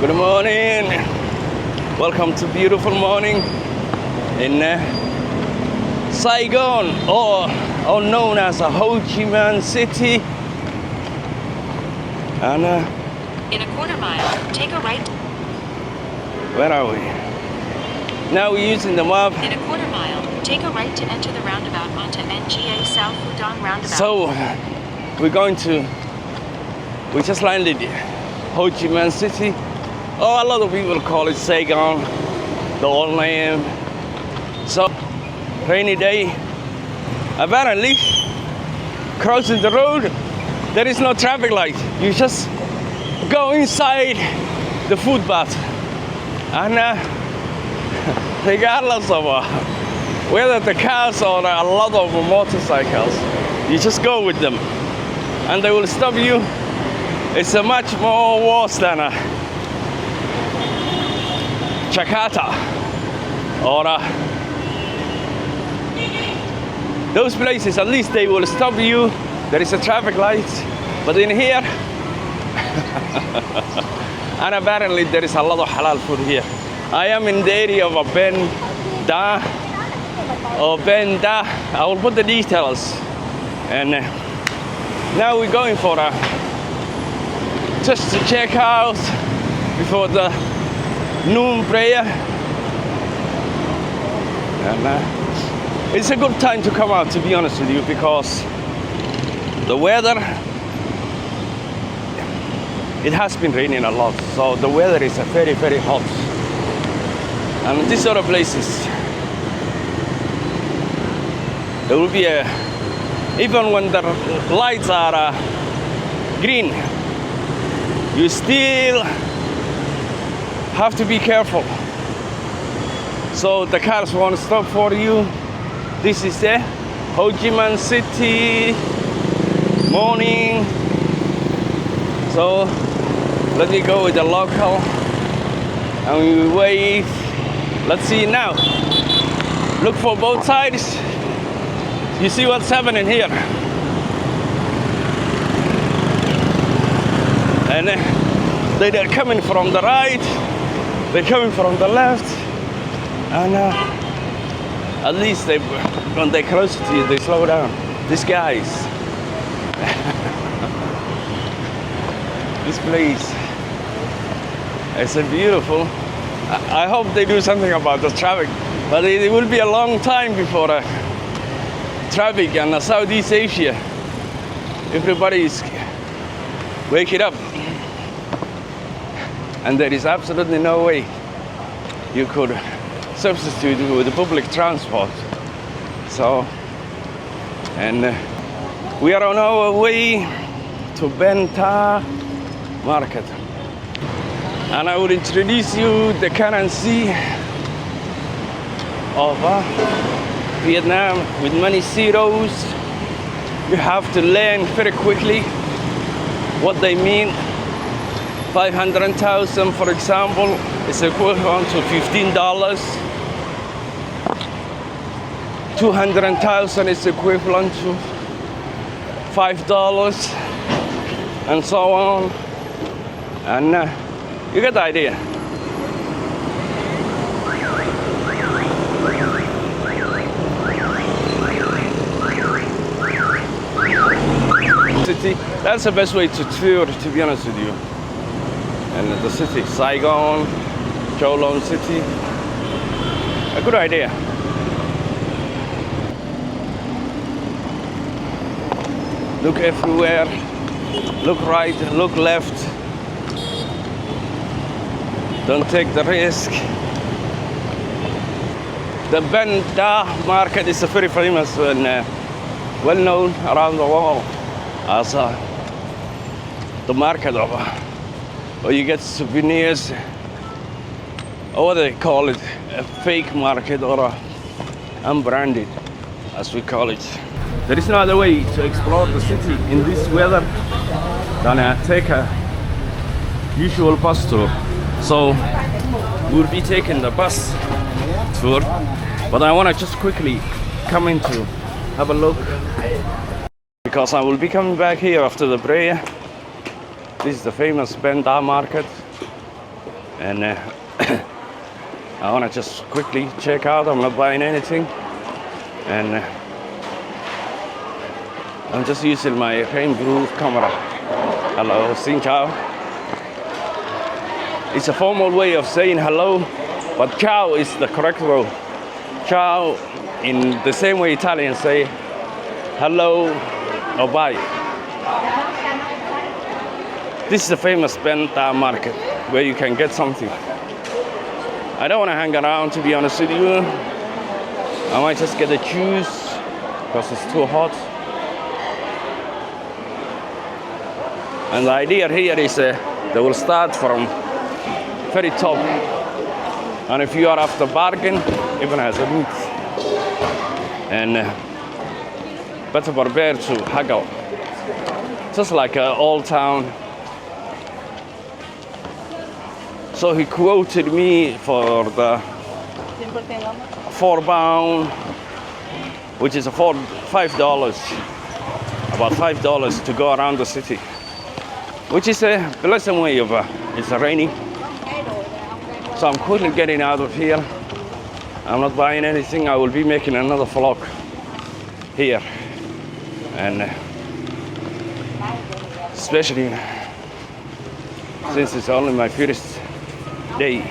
Good morning. Welcome to beautiful morning in Saigon, or known as Ho Chi Minh City. And in a quarter mile, take a right. Where are we? Now we're using the map. In a quarter mile, take a right to enter the roundabout onto NGA South Pudong roundabout. So we just landed Ho Chi Minh City. Oh, a lot of people call it Saigon, the old name. So, rainy day. Apparently, crossing the road, there is no traffic light. You just go inside the footpath. And regardless of whether the cars or a lot of motorcycles, you just go with them. And they will stop you. It's a much more worse than Jakarta or those places. At least they will stop you. There is a traffic light, but in here and apparently there is a lot of halal food here. I am in the area of Ben Da or Ben Da. I will put the details. And now we're going for just to check out before the noon prayer. And it's a good time to come out, to be honest with you, because the weather, it has been raining a lot, so the weather is very, very hot. And these other places, there will be even when the lights are green, you still have to be careful. So the cars won't stop for you. This is Ho Chi Minh City morning. So let me go with the local and we wait. Let's see now. Look for both sides. You see what's happening here. And they're coming from the right, they're coming from the left, and at least when they close to you, they slow down. These guys. This place is beautiful. I hope they do something about the traffic, but it will be a long time before traffic in Southeast Asia. Everybody is waking up. And there is absolutely no way you could substitute with the public transport. So, and we are on our way to Ben Thành Market. And I will introduce you the currency of Vietnam with many zeros. You have to learn very quickly what they mean. 500,000, for example, is equivalent to $15. 200,000 is equivalent to $5, and so on. And you get the idea. City. That's the best way to tour, to be honest with you. And the city, Saigon, Kowloon City, a good idea. Look everywhere, look right, look left. Don't take the risk. The Ben Thành Market is very famous and well known around the world as the market of or you get souvenirs, or what they call it, a fake market or unbranded, as we call it. There is no other way to explore the city in this weather than take a usual bus tour. So we'll be taking the bus tour, but I want to just quickly come in to have a look, because I will be coming back here after the prayer. This is the famous Ben Thành Market. and I want to just quickly check out. I'm not buying anything, and I'm just using my Rahim camera. Hello, xin chào. It's a formal way of saying hello, but ciao is the correct word. Ciao, in the same way Italians say hello or bye. This is the famous Ben Thành Market where you can get something. I don't want to hang around, to be honest with you. I might just get a juice because it's too hot. And the idea here is they will start from very top. And if you are after bargain, even as a route. And better prepare to haggle. Just like an old town. So he quoted me for the 4 pound, which is $5, about $5 to go around the city, which is a pleasant way of, it's rainy. So I'm quickly getting out of here. I'm not buying anything. I will be making another vlog here. And especially since it's only my first day.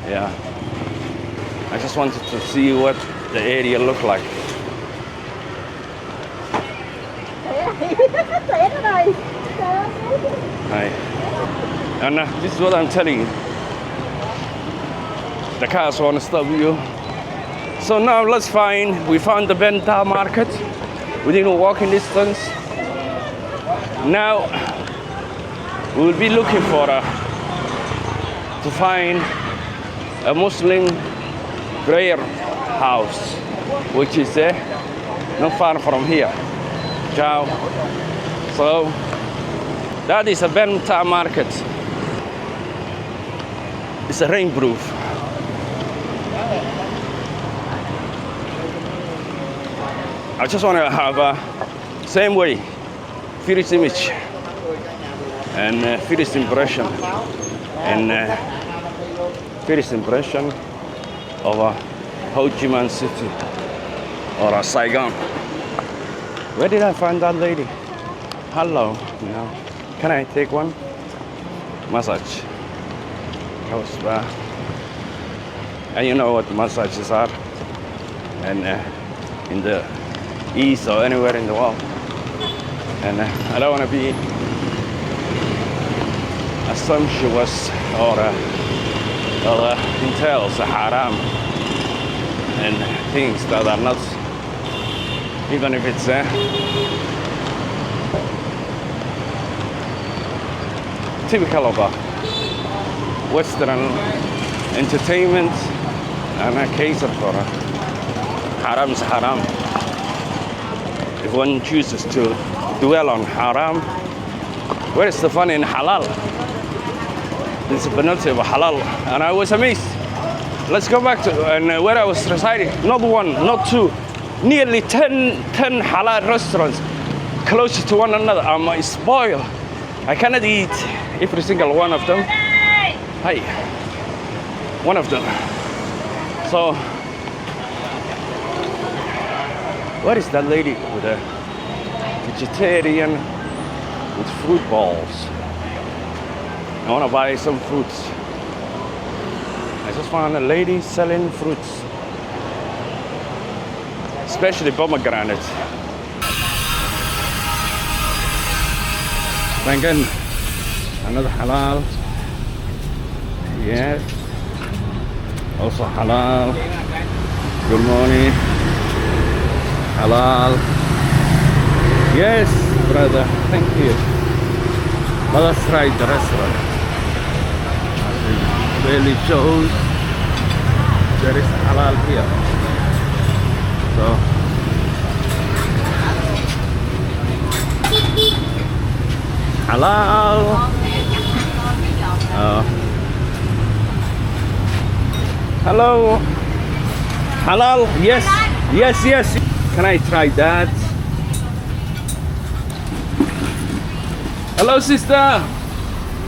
Yeah. I just wanted to see what the area looked like. Hi. And this is what I'm telling you. The cars want to stop you. So now we found the Ben Thành Market within a walking distance. Now we'll be looking for to find a Muslim prayer house, which is not far from here. Ciao. So that is a Ben Thành Market. It's a rainproof. I just want to have a same way, first image and first impression, and first impression of a Ho Chi Minh City or a Saigon. Where did I find that lady? Hello, can I take one? Massage. And you know what massages are, and in the East or anywhere in the world. And I don't want to be assumptuous or entails haram and things that are not, even if it's typical of a Western entertainment, and a case of haram's haram. If one chooses to dwell on haram, where is the fun in halal? It's a penalty of halal, and I was amazed. Let's go back to where I was residing. Not one, not two, nearly 10 halal restaurants close to one another. I'm spoiled. I cannot eat every single one of them. Hi, one of them. So, where is that lady with a vegetarian with fruit balls? I want to buy some fruits. I just found a lady selling fruits, especially pomegranate. Again, another halal. Yes, also halal. Good morning. Halal. Yes, brother, thank you. Well, let's try the restaurant. It really shows there is halal here. So, halal. Hello. Halal. Yes. Yes. Yes. Can I try that? Hello, sister.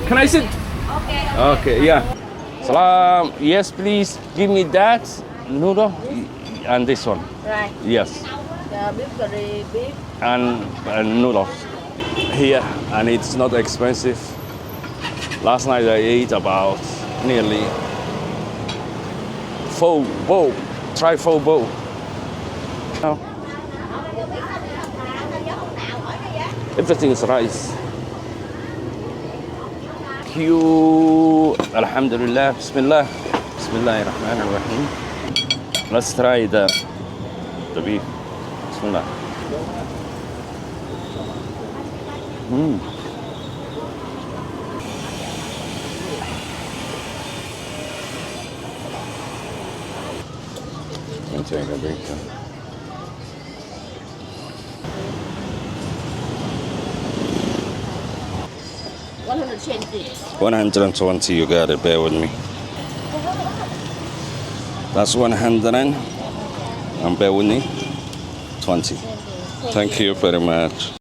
Can I sit? Okay, yeah. Salam. Yes, please. Give me that noodle and this one. Right. Yes. Beef curry, beef. And noodles here, and it's not expensive. Last night I ate about nearly 4 bowl. Try 4 bowl. No. Everything is rice. You, Alhamdulillah, Bismillah, Bismillahirrahmanirrahim. Let's try the beef. Bismillah. Let me take a bacon. 120, you got it, bear with me. That's 100 and bear with me, 20. Thank you very much.